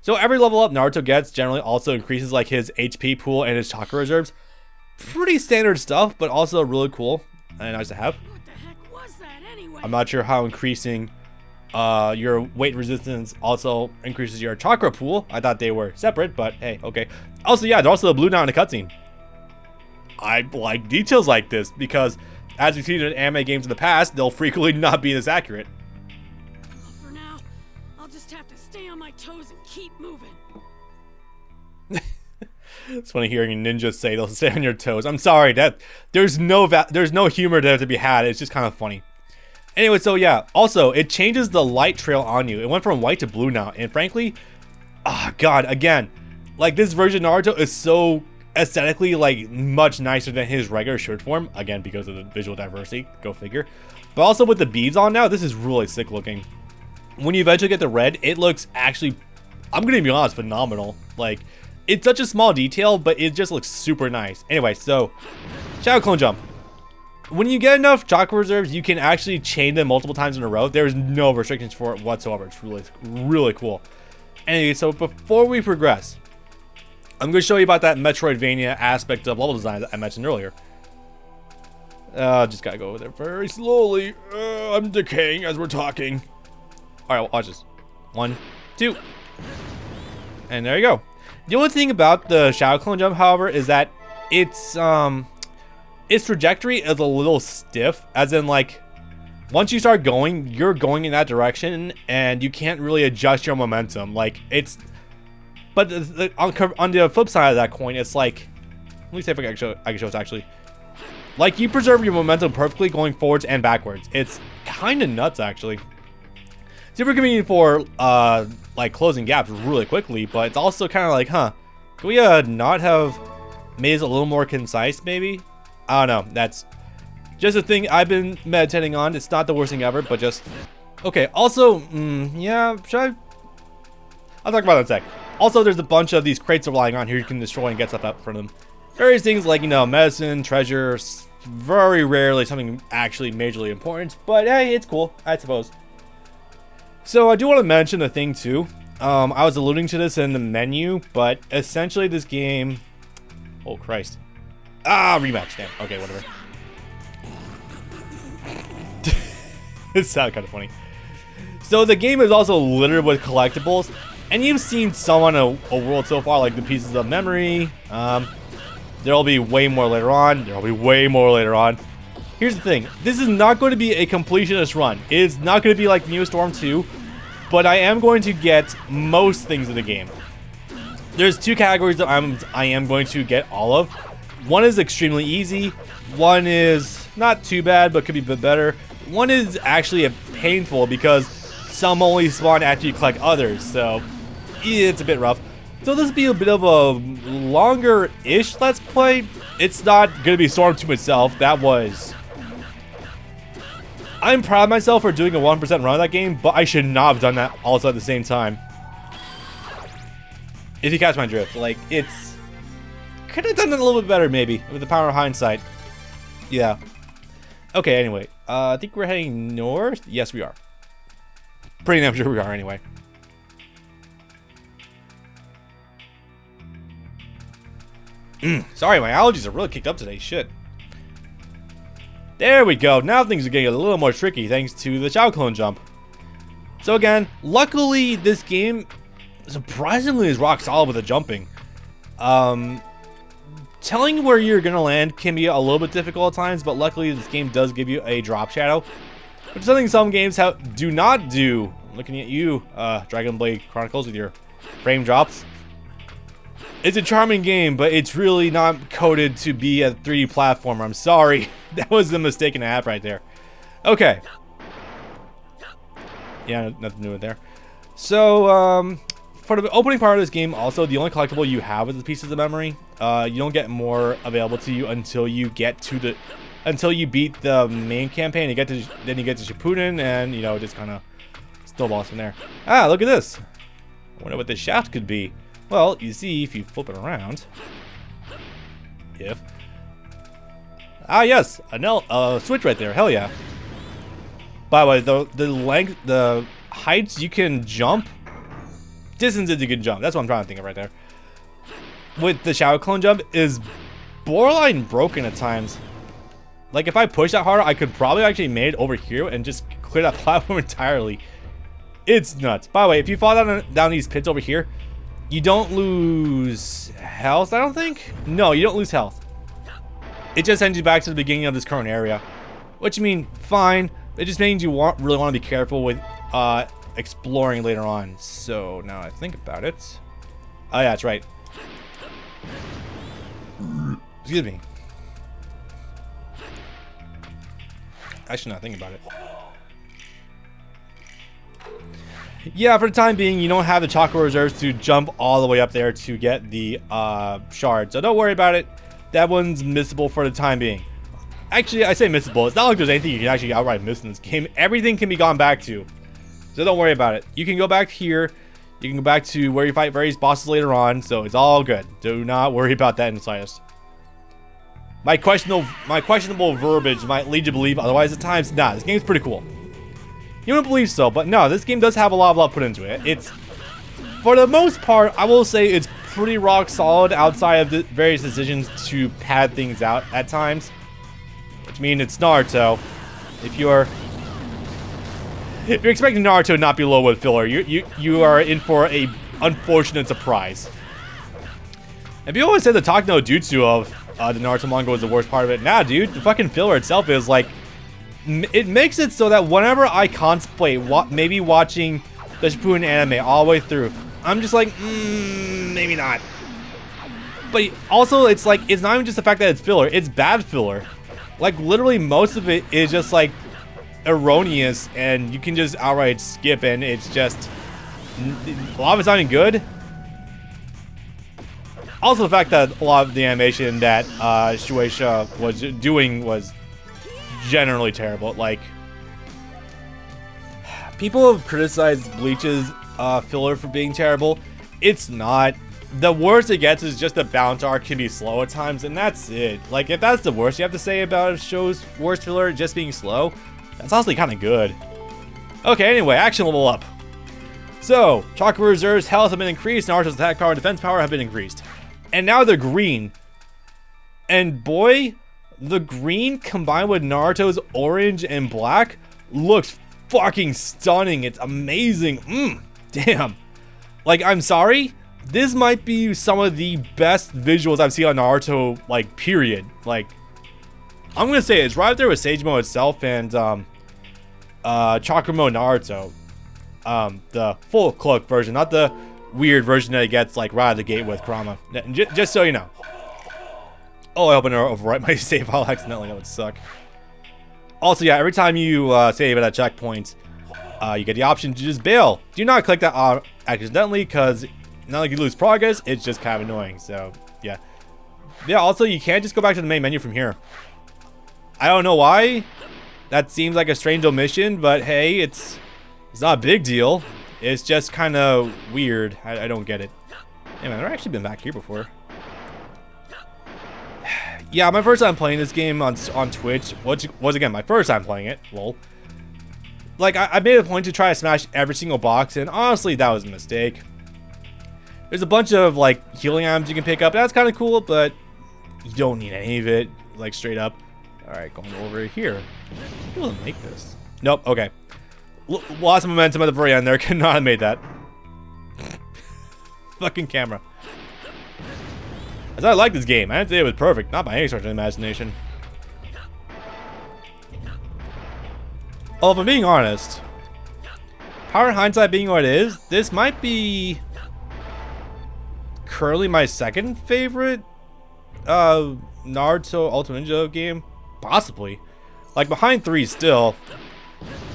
So every level up Naruto gets generally also increases like his HP pool and his chakra reserves. Pretty standard stuff, but also really cool and nice to have. What the heck was that anyway? I'm not sure how increasing your weight resistance also increases your chakra pool. I thought they were separate, but hey, okay. Also, yeah, there's also a blue now in the cutscene. I like details like this because, as we've seen in anime games in the past, they'll frequently not be this accurate. Well, for now, I'll just have to stay on my toes and keep moving. It's funny hearing ninjas say they'll stay on your toes. I'm sorry, that there's no humor there to be had. It's just kind of funny. Anyway, so yeah, also it changes the light trail on you. It went from white to blue now, and frankly, god, again, like this version of Naruto is so aesthetically like much nicer than his regular shirt form, again because of the visual diversity, go figure. But also with the beads on now, this is really sick looking. When you eventually get the red, it looks actually, I'm gonna be honest, phenomenal. Like, it's such a small detail, but it just looks super nice. Anyway, so Shadow Clone Jump. When you get enough chakra reserves, you can actually chain them multiple times in a row. There's no restrictions for it whatsoever. It's really, really cool. Anyway, so before we progress, I'm going to show you about that Metroidvania aspect of level design that I mentioned earlier. Just gotta go over there very slowly. I'm decaying as we're talking. All right, watch this. 1, 2. And there you go. The only thing about the Shadow Clone Jump, however, is that its trajectory is a little stiff, as in like once you start going, you're going in that direction and you can't really adjust your momentum. Like it's, but on the flip side of that coin, it's like, let me see if I can show it actually. Like you preserve your momentum perfectly going forwards and backwards. It's kind of nuts actually. Super convenient for like closing gaps really quickly, but it's also kind of like, huh, can we not have made it a little more concise maybe? I don't know. That's just a thing I've been meditating on. It's not the worst thing ever, but just okay. Also, yeah, should I? I'll talk about that in a sec. Also, there's a bunch of these crates lying on here you can destroy and get stuff out from them. Various things like, you know, medicine, treasures. Very rarely something actually majorly important, but hey, it's cool, I suppose. So I do want to mention a thing too. I was alluding to this in the menu, but essentially this game. Oh Christ. Rematch, damn. Okay, whatever. It sounded kind of funny. So the game is also littered with collectibles, and you've seen some on a world so far, like the pieces of memory. There'll be way more later on. There'll be way more later on. Here's the thing. This is not going to be a completionist run. It's not going to be like Neostorm 2, but I am going to get most things in the game. There's 2 categories that I am going to get all of. One is extremely easy. One is not too bad, but could be a bit better. One is actually painful because some only spawn after you collect others, so it's a bit rough. So this will be a bit of a longer-ish Let's Play. It's not going to be Storm 2 itself. That was... I'm proud of myself for doing a 1% run of that game, but I should not have done that also at the same time. If you catch my drift, like, it's... Could have done it a little bit better, maybe, with the power of hindsight. Yeah. Okay, anyway. I think we're heading north. Yes, we are. Pretty damn sure we are, anyway. Sorry, my allergies are really kicked up today. Shit. There we go. Now things are getting a little more tricky thanks to the Shadow Clone Jump. So again, luckily this game surprisingly is rock solid with the jumping. Telling where you're gonna land can be a little bit difficult at times, but luckily this game does give you a drop shadow, which is something some games do not do. I'm looking at you, Dragon Blade Chronicles, with your frame drops. It's a charming game, but it's really not coded to be a 3D platformer. I'm sorry. That was a mistake and a half right there. Okay. Yeah, nothing new in there. So, for the opening part of this game, also, the only collectible you have is the pieces of memory. You don't get more available to you until you get to the... Until you beat the main campaign. Then you get to Shippuden, and, you know, just kind of snowballs from there. Ah, look at this. I wonder what this shaft could be. Well, you see, if you flip it around... Ah, yes! A switch right there. Hell yeah. By the way, the heights you can jump distance is a good jump. That's what I'm trying to think of right there. With the Shadow Clone jump is borderline broken at times. Like if I push that harder, I could probably actually made it over here and just clear that platform entirely. It's nuts. By the way, if you fall down these pits over here, you don't lose health, I don't think. No, you don't lose health. It just sends you back to the beginning of this current area, which I mean, fine. It just means you really want to be careful with exploring later on. So now I think about it. Oh yeah, that's right. Excuse me. I should not think about it. Yeah, for the time being, you don't have the chakra reserves to jump all the way up there to get the shard. So don't worry about it. That one's missable for the time being. Actually, I say missable. It's not like there's anything you can actually outright miss in this game. Everything can be gone back to. So don't worry about it. You can go back here. You can go back to where you fight various bosses later on. So it's all good. Do not worry about that in the slightest. My questionable verbiage might lead you to believe otherwise at times. Nah, this game's pretty cool. You don't believe so, but no, this game does have a lot of love put into it. It's, for the most part, I will say it's pretty rock solid outside of the various decisions to pad things out at times. Which means it's Naruto. If you're expecting Naruto to not be low with filler, you are in for a unfortunate surprise. And people always say the Talk No Jutsu of the Naruto manga was the worst part of it. Nah, dude, the fucking filler itself is like, it makes it so that whenever I contemplate maybe watching the Shippuden anime all the way through, I'm just like, maybe not. But also, it's like, it's not even just the fact that it's filler, it's bad filler. Like, literally, most of it is just like erroneous, and you can just outright skip, and it's just, a lot of it's not even good. Also, the fact that a lot of the animation that Shueisha was doing was generally terrible. Like, people have criticized Bleach's filler for being terrible. It's not. The worst it gets is just the bounce arc can be slow at times, and that's it. Like, if that's the worst you have to say about a show's worst filler, just being slow, that's honestly kind of good. Okay, anyway, action level up. So, chakra reserves, health have been increased, Naruto's attack power and defense power have been increased. And now they're green. And boy, the green combined with Naruto's orange and black looks fucking stunning. It's amazing. Damn. Like, I'm sorry. This might be some of the best visuals I've seen on Naruto, like, period. Like, I'm gonna say it's right up there with Sage Mode itself and Chakra Mode Naruto. The full cloak version, not the weird version that it gets like right out of the gate with Kurama. Just so you know. Oh, I hope I don't overwrite my save file accidentally. That would suck. Also, yeah, every time you save at a checkpoint, you get the option to just bail. Do not click that accidentally, because not like you lose progress, it's just kind of annoying. So, yeah. Yeah, also, you can't just go back to the main menu from here. I don't know why. That seems like a strange omission, but hey, it's not a big deal. It's just kind of weird. I don't get it. Hey man, I've actually been back here before. Yeah, my first time playing this game on Twitch was again my first time playing it. Lol. Like, I made a point to try to smash every single box, and honestly, that was a mistake. There's a bunch of like healing items you can pick up. That's kind of cool, but you don't need any of it. Like, straight up. All right, going over here. Who will make this? Nope. Okay. Lost momentum at the very end there. Could not have made that. Fucking camera. As I like this game. I didn't say it was perfect. Not by any stretch of the imagination. Oh, if I'm being honest, Power in hindsight being what it is, this might be currently my second favorite Naruto Ultimate Ninja game. Possibly. Like, behind 3 still.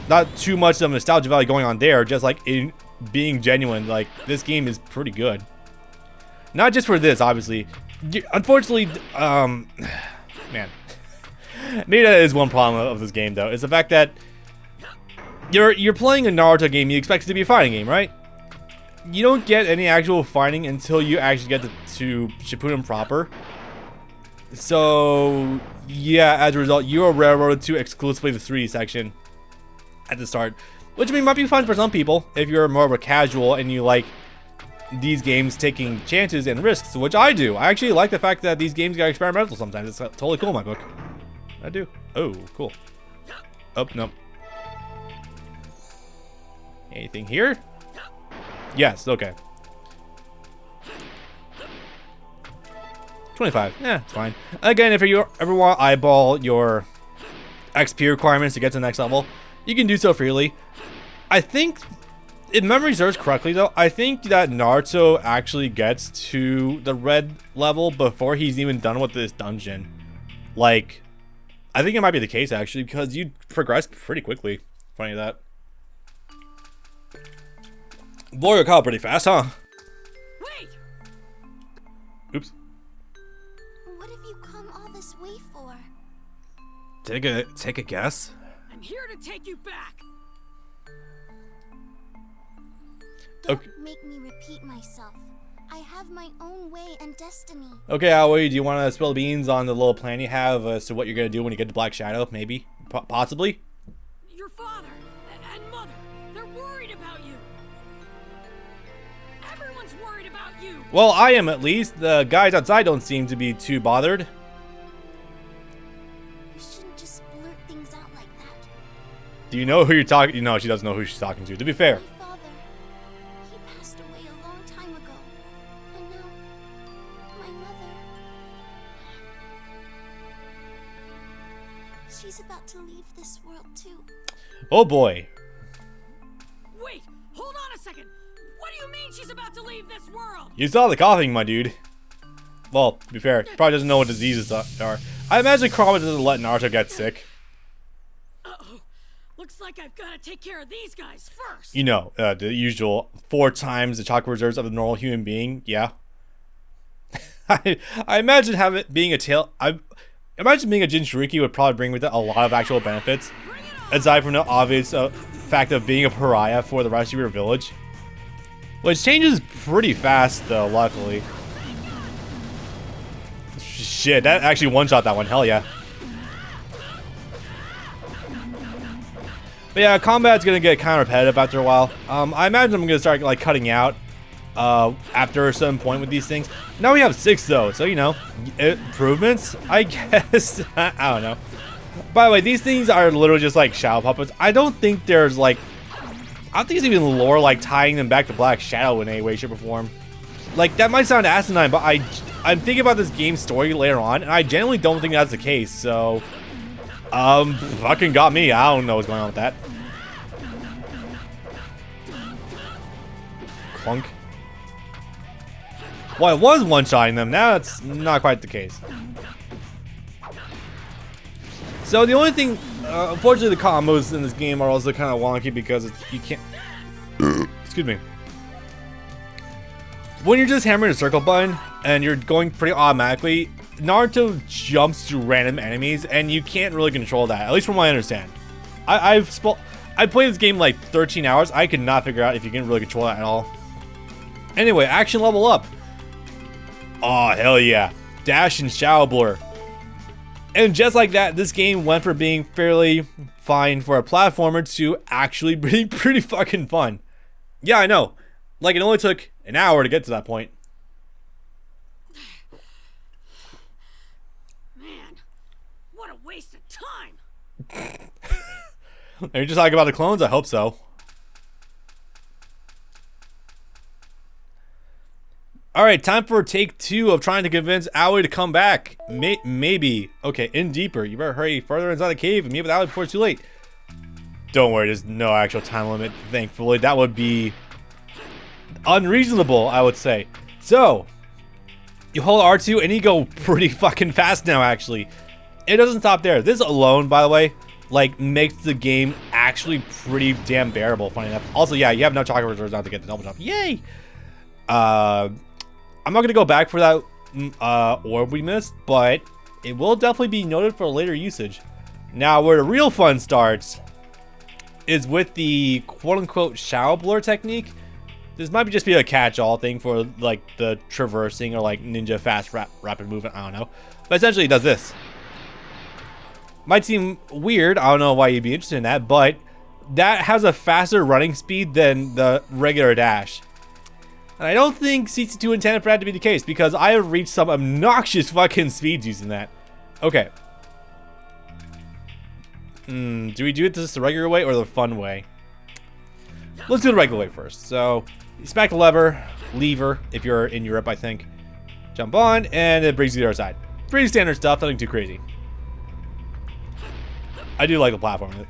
Not too much of a nostalgia value going on there, just like in being genuine. Like, this game is pretty good. Not just for this, obviously. Unfortunately, man. Maybe that is one problem of this game, though. Is the fact that you're playing a Naruto game, you expect it to be a fighting game, right? You don't get any actual fighting until you actually get to Shippuden proper. So, yeah, as a result, you are railroaded to exclusively the 3D section at the start. Which, I mean, might be fun for some people if you're more of a casual and you like these games taking chances and risks, which I do. I actually like the fact that these games get experimental sometimes. It's totally cool in my book. I do. Oh, cool. Oh, no. Anything here? Yes, okay. 25. Yeah, it's fine. Again, if you ever want to eyeball your XP requirements to get to the next level, you can do so freely. I think, if memory serves correctly though, I think that Naruto actually gets to the red level before he's even done with this dungeon. Like, I think it might be the case actually, because you progress pretty quickly. Funny that. Blow your call pretty fast, huh? Wait! Oops. What have you come all this way for? Take a guess. I'm here to take you back. Don't Okay. make me repeat myself. I have my own way and destiny. Okay, Aoi, do you want to spill the beans on the little plan you have as to what you're going to do when you get to Black Shadow? Maybe? Possibly? Your father and mother, they're worried about you. Everyone's worried about you. Well, I am at least. The guys outside don't seem to be too bothered. You shouldn't just blurt things out like that. Do you know who you're talking to? No, she doesn't know who she's talking to be fair. My father, he passed away a long time ago. And now, my mother, she's about to leave this world too. Oh boy. Wait, hold on a second. What do you mean she's about to leave this world? You saw the coughing, my dude. Well, to be fair, she probably doesn't know what diseases are. I imagine Kurama doesn't let Naruto get sick. Uh-oh. Looks like I've got to take care of these guys first. You know, the usual 4 times the chakra reserves of a normal human being. Yeah. I imagine being a Jinchuriki would probably bring with it a lot of actual benefits, aside from the obvious fact of being a pariah for the rest of your village. Which changes pretty fast, though, luckily. Shit, that actually one-shot that one. Hell yeah. But yeah, combat's gonna get kind of repetitive after a while. I imagine I'm gonna start, like, cutting out after a certain point with these things. Now we have 6, though, so, you know, improvements, I guess. I don't know. By the way, these things are literally just, like, shadow puppets. I don't think there's, like... I don't think there's even lore like tying them back to Black Shadow in any way, shape, or form. Like, that might sound asinine, but I'm thinking about this game's story later on, and I genuinely don't think that's the case, so... fucking got me. I don't know what's going on with that. Clunk. Well, I was one-shotting them. Now it's not quite the case. So the only thing, unfortunately, the combos in this game are also kind of wonky because you can't. Excuse me. When you're just hammering a circle button and you're going pretty automatically, Naruto jumps to random enemies and you can't really control that. At least from what I understand. I played this game like 13 hours. I could not figure out if you can really control that at all. Anyway, action level up. Oh hell yeah! Dash and Shadow Blur. And just like that, this game went from being fairly fine for a platformer to actually being pretty fucking fun. Yeah, I know. Like, it only took an hour to get to that point. Man, what a waste of time. Are you just talking about the clones? I hope so. Alright, time for take 2 of trying to convince Aoi to come back. Maybe. Okay, in deeper. You better hurry further inside the cave and meet with Aoi before it's too late. Don't worry, there's no actual time limit, thankfully. That would be unreasonable, I would say. So, you hold R2 and you go pretty fucking fast now, actually. It doesn't stop there. This alone, by the way, like, makes the game actually pretty damn bearable, funny enough. Also, yeah, you have no chakra reserves now to get the double jump. Yay! I'm not going to go back for that orb we missed, but it will definitely be noted for later usage. Now, where the real fun starts is with the quote-unquote Shadow Blur technique. This might just be a catch-all thing for, like, the traversing or, like, ninja fast rapid movement. I don't know. But essentially, it does this. Might seem weird. I don't know why you'd be interested in that, but that has a faster running speed than the regular dash. And I don't think CC2 intended for that to be the case, because I have reached some obnoxious fucking speeds using that. Okay. Do we do it this the regular way or the fun way? Let's do the regular way first. So, you smack the lever, if you're in Europe, I think. Jump on, and it brings you to the other side. Pretty standard stuff, nothing too crazy. I do like the platforming.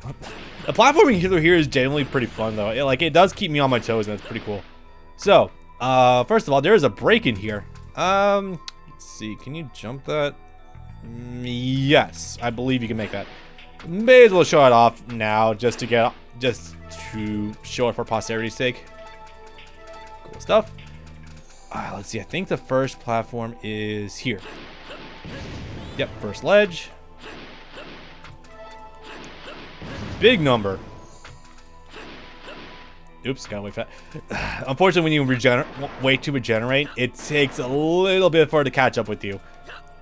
The platforming through here is genuinely pretty fun, though. It does keep me on my toes, and it's pretty cool. So, first of all, there is a break in here. Let's see, can you jump that? Yes, I believe you can make that. May as well show it off now, just to show it for posterity's sake. Cool stuff. Let's see, I think the first platform is here. Yep, first ledge. Big number. Oops, gotta wait for that. Unfortunately, when you wait to regenerate, it takes a little bit for it to catch up with you.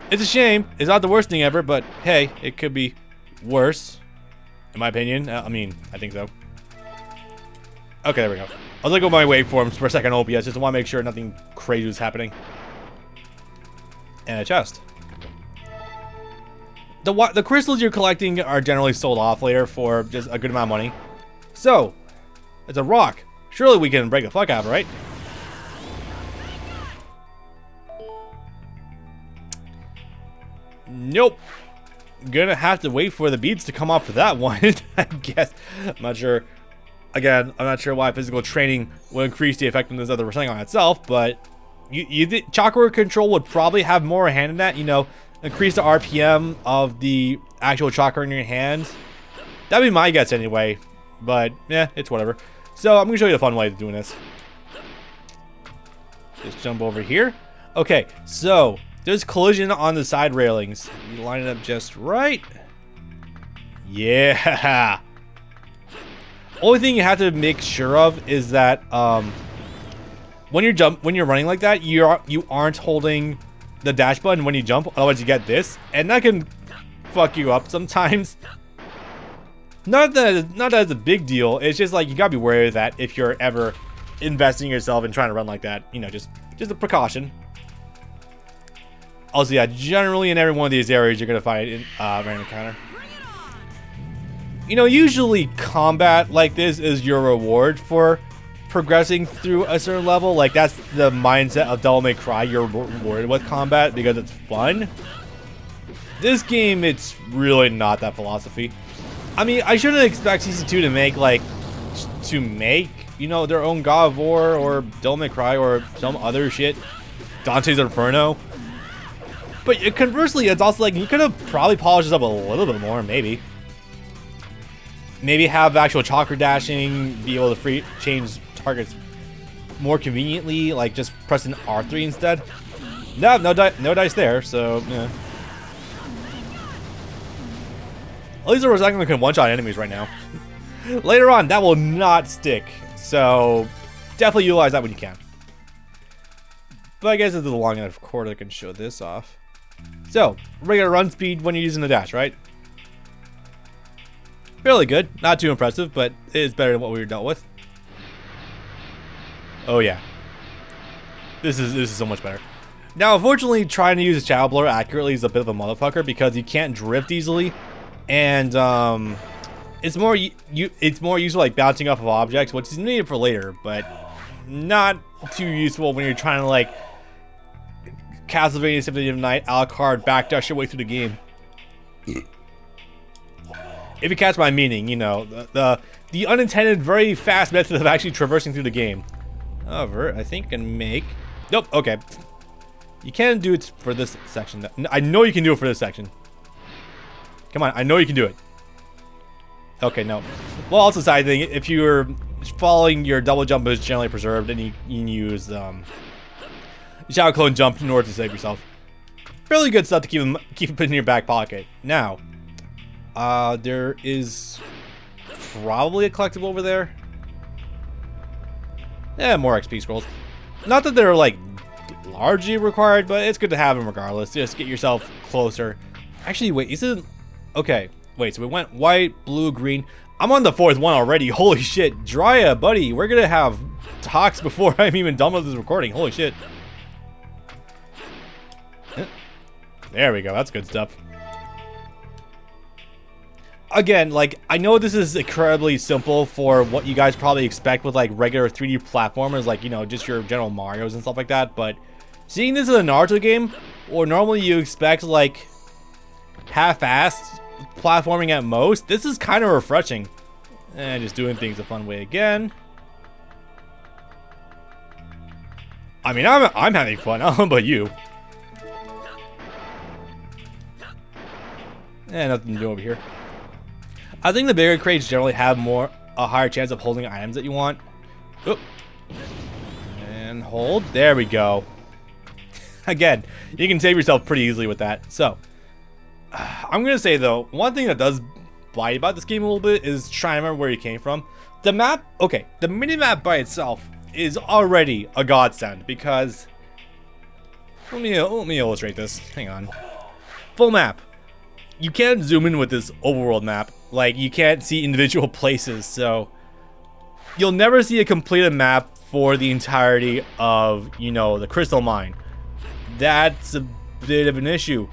It's a shame. It's not the worst thing ever, but hey, it could be worse, in my opinion. I mean, I think so. Okay, there we go. I was like on my waveforms for a second OBS just to want to make sure nothing crazy was happening. And a chest. The crystals you're collecting are generally sold off later for just a good amount of money. So, it's a rock. Surely we can break the fuck out of it, right? Nope. Gonna have to wait for the beads to come off for that one, I guess. I'm not sure. Again, I'm not sure why physical training will increase the effectiveness of the Rasengan itself, but chakra control would probably have more hand in that, you know, increase the RPM of the actual chakra in your hands. That'd be my guess anyway, but yeah, it's whatever. So I'm gonna show you the fun way of doing this. Just jump over here. Okay, so there's collision on the side railings. You line it up just right. Yeah. Only thing you have to make sure of is that when you're running like that, you aren't holding the dash button when you jump. Otherwise, you get this, and that can fuck you up sometimes. Not that it's a big deal. It's just like you gotta be wary of that if you're ever investing yourself and trying to run like that. You know, just a precaution. Also, yeah, generally in every one of these areas, you're gonna find it in random encounter. You know, usually combat like this is your reward for progressing through a certain level. Like, that's the mindset of Devil May Cry. You're rewarded with combat because it's fun. This game, it's really not that philosophy. I mean, I shouldn't expect CC2 to make, you know, their own God of War or Devil May Cry or some other shit. Dante's Inferno. But conversely, it's also like, you could have probably polished this up a little bit more, maybe. Maybe have actual chakra dashing, be able to change targets more conveniently, like just pressing R3 instead. No dice there, so yeah. At least the Rasengan can one-shot enemies right now. Later on, that will not stick, so definitely utilize that when you can. But I guess it's a long enough cord I can show this off. So, regular run speed when you're using the dash, right? Fairly good. Not too impressive, but it is better than what we were dealt with. Oh yeah. This is so much better. Now, unfortunately, trying to use a shadow blur accurately is a bit of a motherfucker because you can't drift easily, and it's more useful like bouncing off of objects, which is needed for later, but not too useful when you're trying to like Castlevania Symphony of the Night, Alucard, backdash your way through the game. If you catch my meaning, you know, the unintended, very fast method of actually traversing through the game. However, I think I can make... Nope, okay. You can do it for this section. I know you can do it for this section. Come on, I know you can do it. Okay, no. Well, also side thing, if you're following your double jump is generally preserved, and you can use Shadow Clone jump in order to save yourself. Fairly good stuff to keep in your back pocket. Now, there is probably a collectible over there. Yeah, more XP scrolls. Not that they're like largely required, but it's good to have them regardless. Just get yourself closer. Actually, wait, isn't... Okay, wait, so we went white, blue, green. I'm on the fourth one already. Holy shit. Drya, buddy, we're gonna have talks before I'm even done with this recording. Holy shit. There we go. That's good stuff. Again, like, I know this is incredibly simple for what you guys probably expect with, like, regular 3D platformers, like, you know, just your general Marios and stuff like that, but seeing this in a Naruto game, or normally you expect, like, half-assed platforming at most, this is kind of refreshing. And just doing things a fun way again. I mean, I'm having fun. I don't know about you. Nothing to do over here. I think the bigger crates generally have a higher chance of holding items that you want. Oop. And hold. There we go. Again, you can save yourself pretty easily with that. So, I'm going to say, though, one thing that does bite about this game a little bit is trying to remember where you came from. The map, okay, the minimap by itself is already a godsend because... Let me illustrate this. Hang on. Full map. You can't zoom in with this overworld map. Like, you can't see individual places, so you'll never see a completed map for the entirety of, you know, the crystal mine. That's a bit of an issue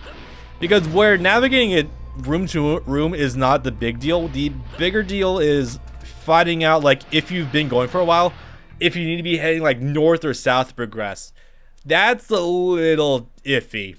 because where navigating it room to room is not the big deal. The bigger deal is finding out, like, if you've been going for a while, if you need to be heading like north or south to progress. That's a little iffy.